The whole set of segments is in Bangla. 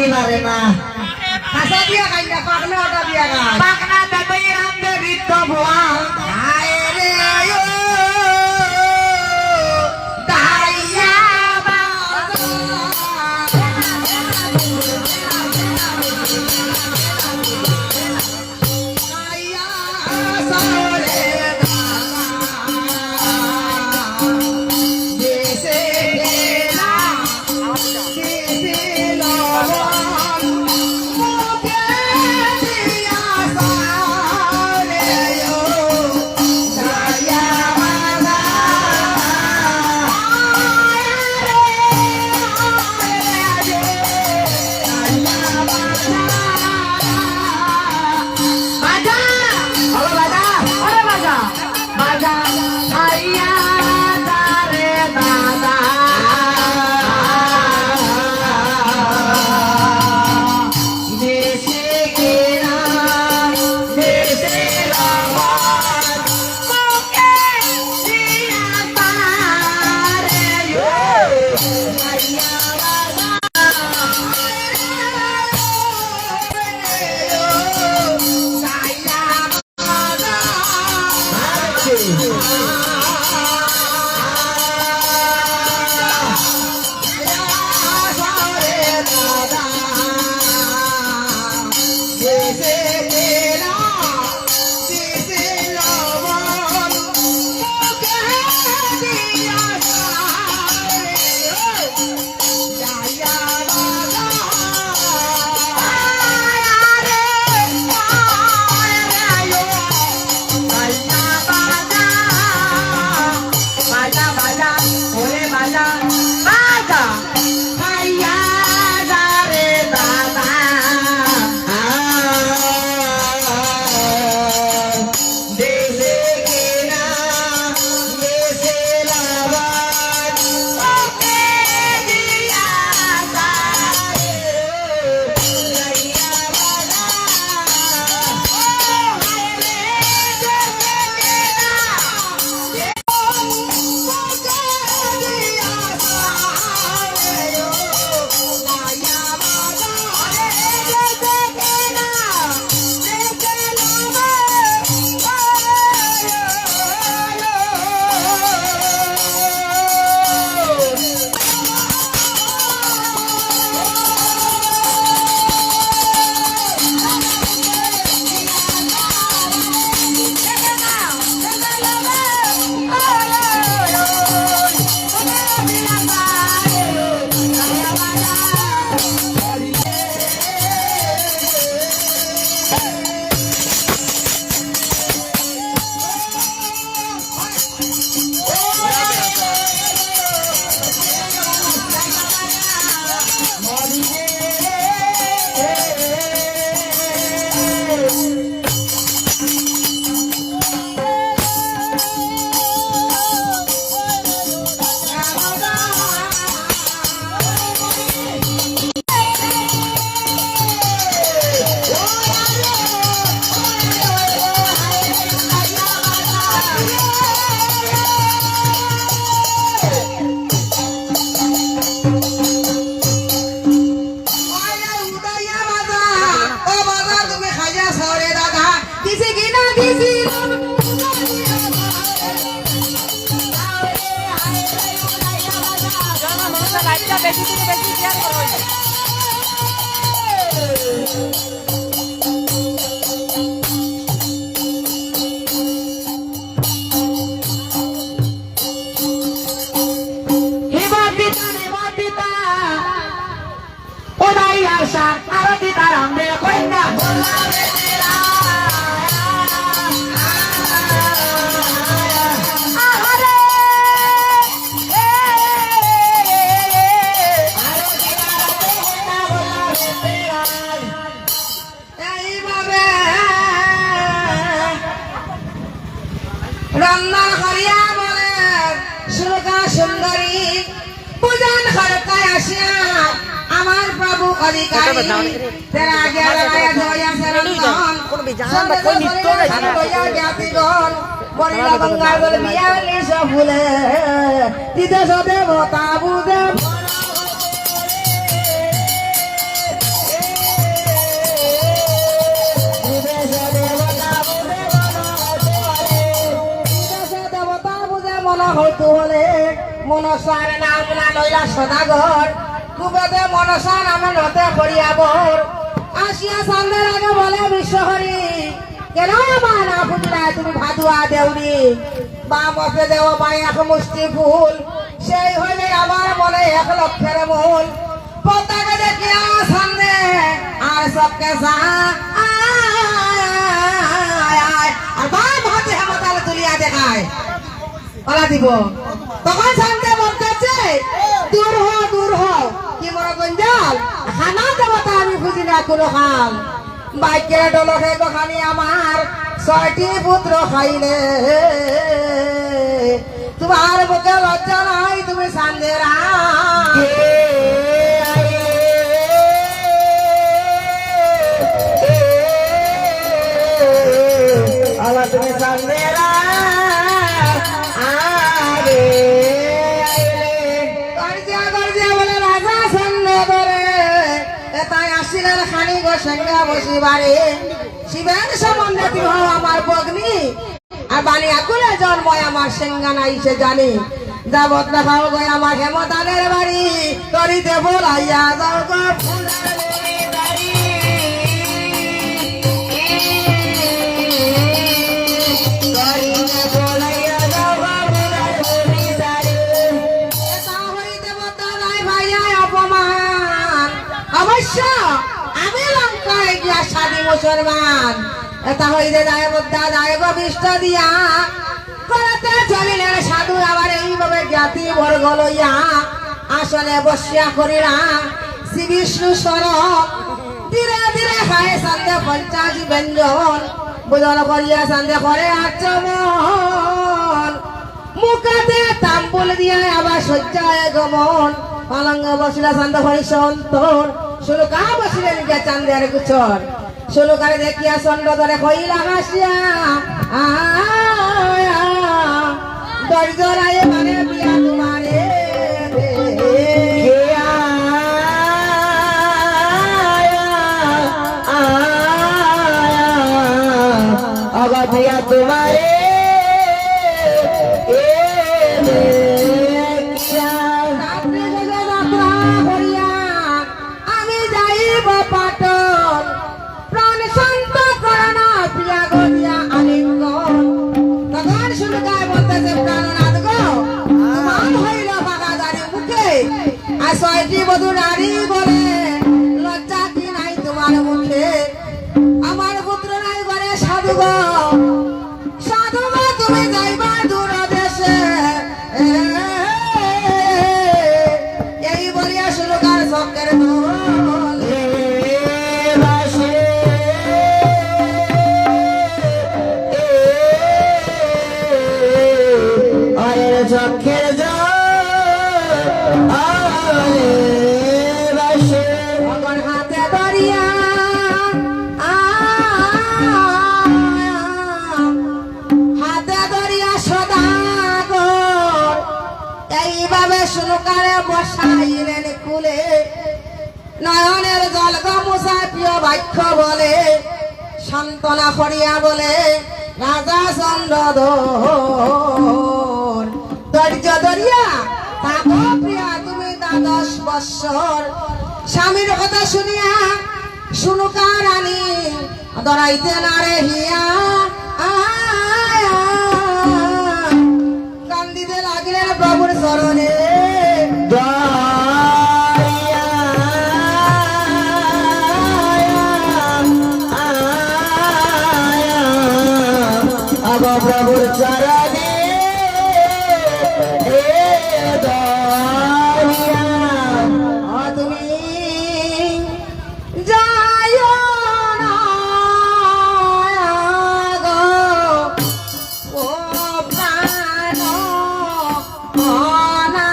করতে পারে না কাঁচা দিয়া খাই না পাকনা ওটা দিয়া খাই পাকনা দেখো রামদে বৃত্ত ভুয়াল হায় রে দাইয়া মনসার নাম না লইলা সদাগর কুবেদে মনসা নামে নতে করিয়াবর আসিয়া সান্দের আগে বলে বিশ্বহরি কেন মা না বুঝলা তুমি ভাদুয়া দেউরি বা মতে দেও মাই এক মুষ্টি ফুল সেই হইলে আমার মনে 1 লক্ষের মূল পতাকা দেখিয়া সামনে আর সবকে আর বাম হাতে হেমতাল তুলিয়া দেখায় ওলা দিব তখন সামনে বলতেছে দূর হও কি মনে গঞ্জাল খানা দেবতা আমি খুঁজি না কোনো খাম বাইকের ডলকে কখানি আমার 6টি পুত্র খাইলে তোমার বুকে লজ্জা নাই তুমি সান্দেরা আলা তুমি সান্দেরা আরে গর্জিয়া বলে রাজা সন্দেহ করে তাই আসিলেন খানি গো সঙ্গা বসিবারে শিবের সম্বন্ধে তুমি হও আমার পত্নী আর বানি আকুলে জন্ময় আমার সেঙ্গা নাই সে জানি যাবত না খাও গো আমার হেমতালের বাড়ি করিতে বলাইয়া যাও গো ফুলের বাড়ি করিতে বলাইয়া যাও গো ফুলের বাড়ি এটা হইতে বতা নাই ভাইয়া অপমান অবশ্য আমি লঙ্কায় গিয়া সাধি মুসলমান এটা হইতে যায় বুদ্ধা যায় গো বিষ্ট দিয়া করতে চলিলেন সাধু আবার এইভাবে জ্ঞাতি বর্গ লইয়া আসলে বসিয়া করিলা শ্রী বিষ্ণু স্বরূপ ধীরে ধীরে খায় সন্ধ্যে 50 ব্যঞ্জন বুঝল করিয়া সন্ধ্যে করে আচমন মুখতে তাম্বুল দিয়া আবার শয্যায় গমন পালঙ্গ বসিলা সন্ধ্যে হরি সন্তর শুলুকা বসিলেন গে চান্দের গুছর শুলুকারে দেখিয়া চন্দ্র ধরে কইলা হাসিয়া দরজরায় মানে বিয়া তোমারে অগধিয়া তোমারে আমি যাইব পাটন প্রাণ শান্ত করনা প্রিয়া গরিয়া আলিঙ্গন তখন শুরু গায়ে বলতেছে প্রাণনাথ গো তোমার হইল বাগা দাঁড়ি মুখে আর 6টি বধূ নারী বলে লজ্জা কি নাই তোমার মুখে আমার পুত্র নাই বলে সাধু গো তুমি যাইবা দূর দেশে এই বলিয়া শুরু কার সঙ্গের চক্ষের হাতে ধরিয়া হাতে ধরিয়া সদাগর এইভাবে শুনুকারে বসাইলেন কুলে নয়নের জল গামুছা প্রিয় বাক্য বলে সান্ত্বনা করিয়া বলে রাজা চন্দ্রধর ধৈর্য ধরিয়া থাকো প্রিয়া তুমি 10 বৎসর স্বামীর কথা শুনিয়া শুনুকা রানী ধরাইতে না রে হিয়া কান্দিতে লাগিলেন প্রভুর চরণে প্রভুর চরণে তুমি যায় না গো ও প্রাণ না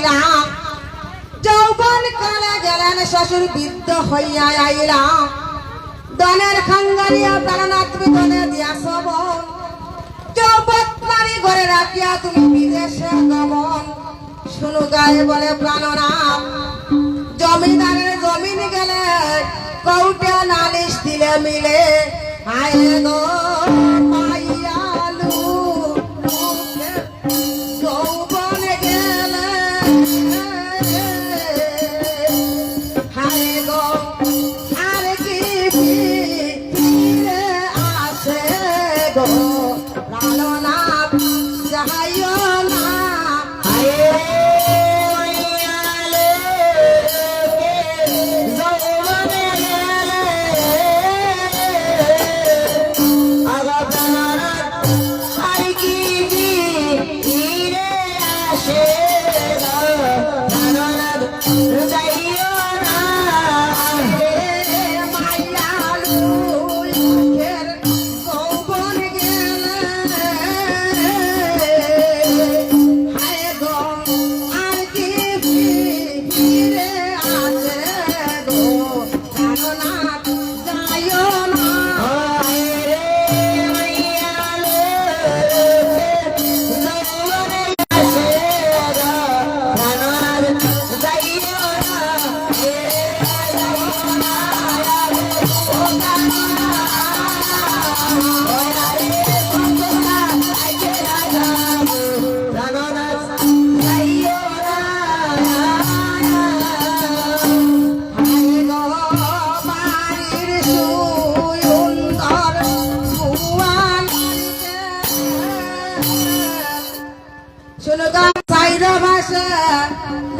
পাইলাম যৌবন কালে গেলেন শ্বশুর বৃদ্ধ হইয়া আইলাম দনের খাঙ্গারিয়া প্রাণনাথ বিদনে দিয়া সবন যৌবন মারি ঘরে রাখিয়া তুমি বিদেশে গমন শুনু গায়ে বলে প্রাণনাথ জমিদারের জমিন গেলে কৌটে নালিশ দিলে মিলে আয় গো মাইয়ালু যৌবন গেলে হায় গো আর কি ফিরে আসে গো প্রাণনাথ যাইও না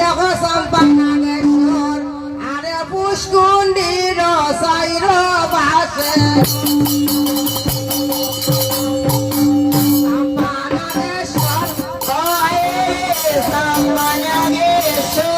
দেখো সম্পানাগেশ্বর আরে পুষ্কুন্ডির সাইর বাসে সম্পানাগেশ্বর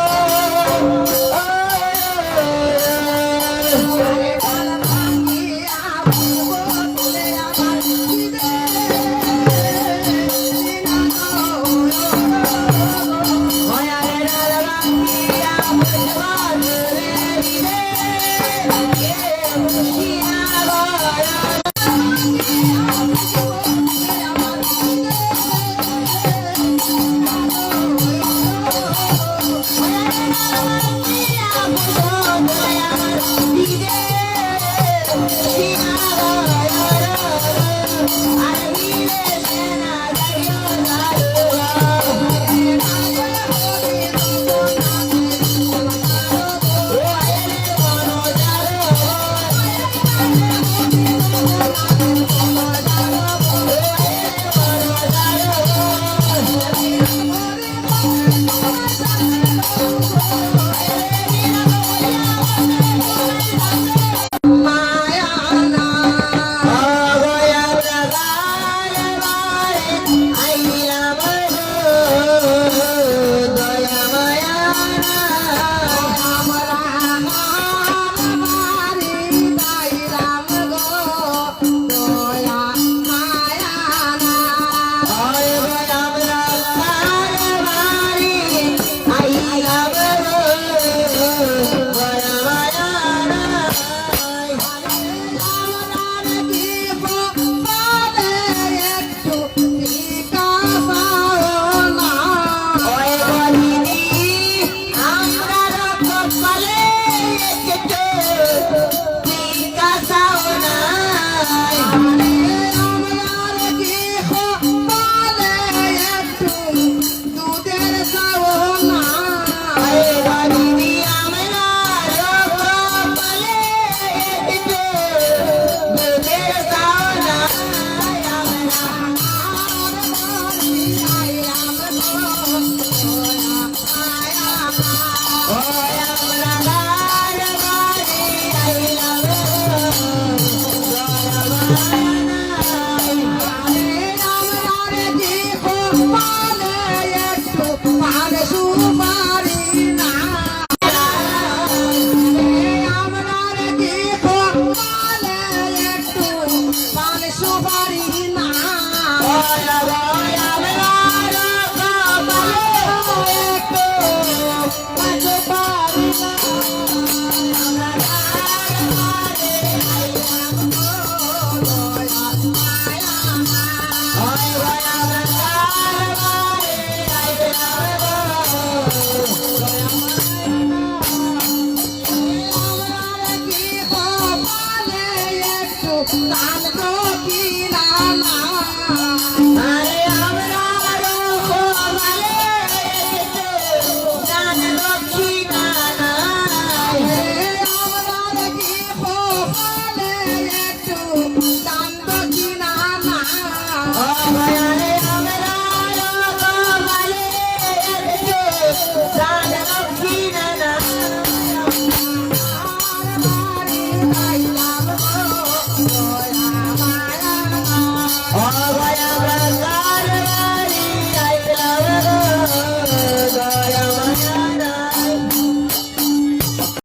হয়